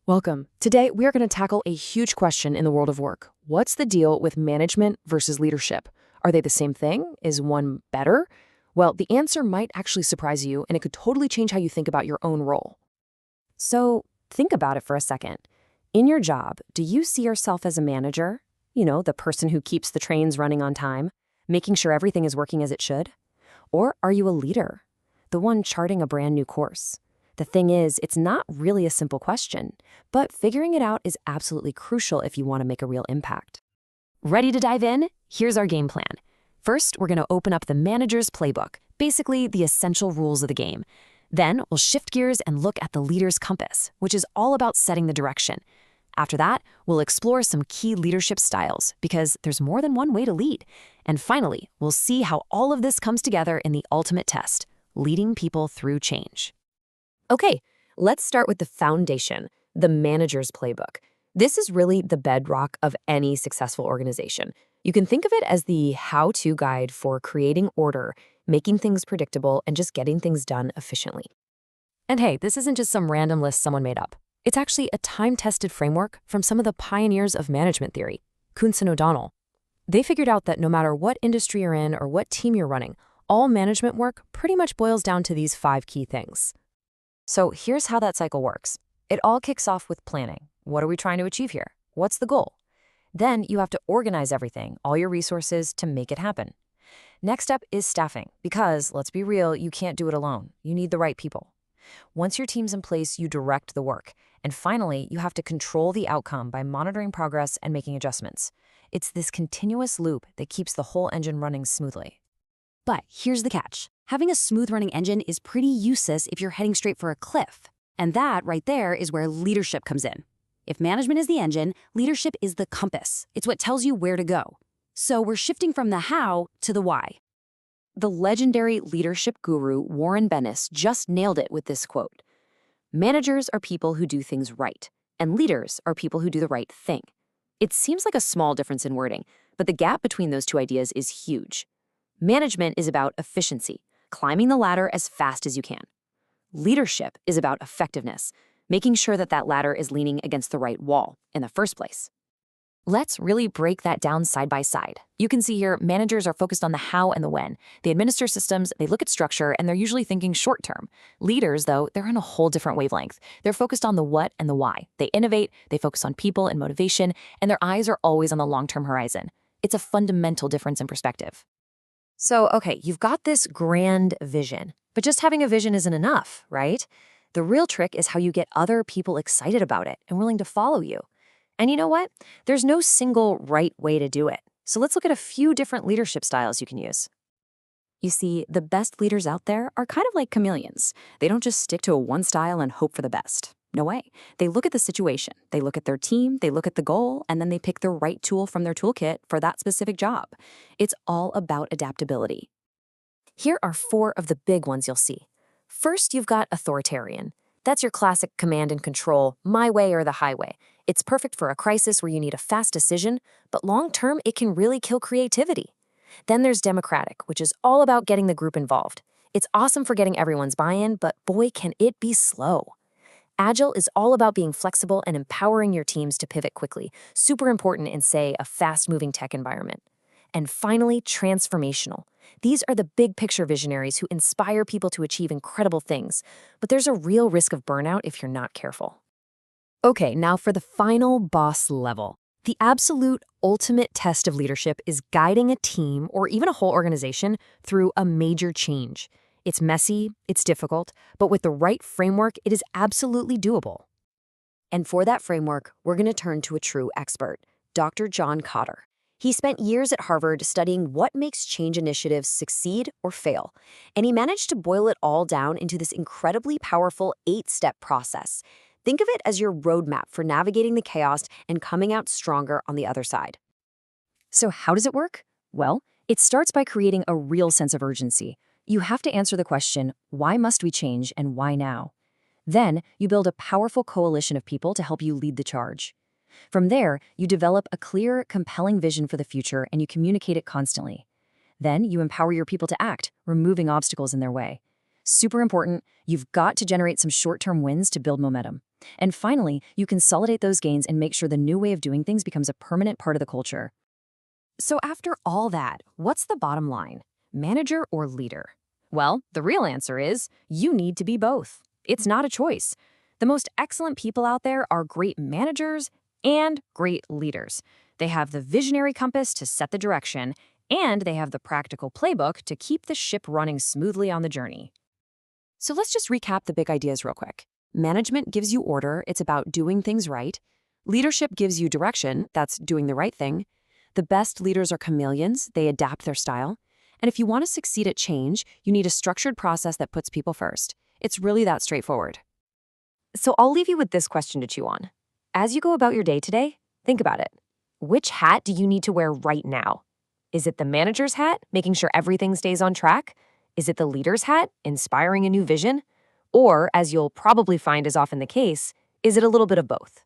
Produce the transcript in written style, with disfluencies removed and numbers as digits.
Welcome. Today, we are going to tackle a huge question in the world of work. What's the deal with management versus leadership? Are they the same thing? Is one better? Well, the answer might actually surprise you, and it could totally change how you think about your own role. So think about it for a second. In your job, do you see yourself as a manager? You know, the person who keeps the trains running on time, making sure everything is working as it should? Or are you a leader, the one charting a brand new course? The thing is, it's not really a simple question, but figuring it out is absolutely crucial if you want to make a real impact. Ready to dive in? Here's our game plan. First, we're going to open up the manager's playbook, basically the essential rules of the game. Then we'll shift gears and look at the leader's compass, which is all about setting the direction. After that, we'll explore some key leadership styles because there's more than one way to lead. And finally, we'll see how all of this comes together in the ultimate test, leading people through change. Okay, let's start with the foundation, the manager's playbook. This is really the bedrock of any successful organization. You can think of it as the how-to guide for creating order, making things predictable, and just getting things done efficiently. And hey, this isn't just some random list someone made up. It's actually a time-tested framework from some of the pioneers of management theory, Kuntz and O'Donnell. They figured out that no matter what industry you're in or what team you're running, all management work pretty much boils down to these 5 key things. So here's how that cycle works. It all kicks off with planning. What are we trying to achieve here? What's the goal? Then you have to organize everything, all your resources, to make it happen. Next up is staffing, because, let's be real, you can't do it alone. You need the right people. Once your team's in place, you direct the work. And finally, you have to control the outcome by monitoring progress and making adjustments. It's this continuous loop that keeps the whole engine running smoothly. But here's the catch. Having a smooth-running engine is pretty useless if you're heading straight for a cliff. And that, right there, is where leadership comes in. If management is the engine, leadership is the compass. It's what tells you where to go. So we're shifting from the how to the why. The legendary leadership guru Warren Bennis just nailed it with this quote. Managers are people who do things right, and leaders are people who do the right thing. It seems like a small difference in wording, but the gap between those two ideas is huge. Management is about efficiency, climbing the ladder as fast as you can. Leadership is about effectiveness, making sure that that ladder is leaning against the right wall in the first place. Let's really break that down side by side. You can see here, managers are focused on the how and the when. They administer systems, they look at structure, and they're usually thinking short term. Leaders, though, they're on a whole different wavelength. They're focused on the what and the why. They innovate, they focus on people and motivation, and their eyes are always on the long-term horizon. It's a fundamental difference in perspective. So, okay, you've got this grand vision, but just having a vision isn't enough, right? The real trick is how you get other people excited about it and willing to follow you. And you know what? There's no single right way to do it. So let's look at a few different leadership styles you can use. You see, the best leaders out there are kind of like chameleons. They don't just stick to one style and hope for the best. No way. They look at the situation, they look at their team, they look at the goal, and then they pick the right tool from their toolkit for that specific job. It's all about adaptability. Here are 4 of the big ones you'll see. First, you've got authoritarian. That's your classic command and control, my way or the highway. It's perfect for a crisis where you need a fast decision, but long-term, it can really kill creativity. Then there's democratic, which is all about getting the group involved. It's awesome for getting everyone's buy-in, but boy, can it be slow. Agile is all about being flexible and empowering your teams to pivot quickly, super important in, say, a fast-moving tech environment. And finally, transformational. These are the big picture visionaries who inspire people to achieve incredible things, but there's a real risk of burnout if you're not careful. Okay, now for the final boss level. The absolute ultimate test of leadership is guiding a team or even a whole organization through a major change. It's messy, it's difficult, but with the right framework, it is absolutely doable. And for that framework, we're going to turn to a true expert, Dr. John Kotter. He spent years at Harvard studying what makes change initiatives succeed or fail, and he managed to boil it all down into this incredibly powerful 8-step process. Think of it as your roadmap for navigating the chaos and coming out stronger on the other side. So how does it work? Well, it starts by creating a real sense of urgency. You have to answer the question, why must we change and why now? Then, you build a powerful coalition of people to help you lead the charge. From there, you develop a clear, compelling vision for the future and you communicate it constantly. Then, you empower your people to act, removing obstacles in their way. Super important, you've got to generate some short-term wins to build momentum. And finally, you consolidate those gains and make sure the new way of doing things becomes a permanent part of the culture. So after all that, what's the bottom line? Manager or leader? Well, the real answer is you need to be both. It's not a choice. The most excellent people out there are great managers and great leaders. They have the visionary compass to set the direction, and they have the practical playbook to keep the ship running smoothly on the journey. So let's just recap the big ideas real quick. Management gives you order, it's about doing things right. Leadership gives you direction, that's doing the right thing. The best leaders are chameleons, they adapt their style. And if you want to succeed at change, you need a structured process that puts people first. It's really that straightforward. So I'll leave you with this question to chew on. As you go about your day today, think about it. Which hat do you need to wear right now? Is it the manager's hat, making sure everything stays on track? Is it the leader's hat, inspiring a new vision? Or, as you'll probably find is often the case, is it a little bit of both?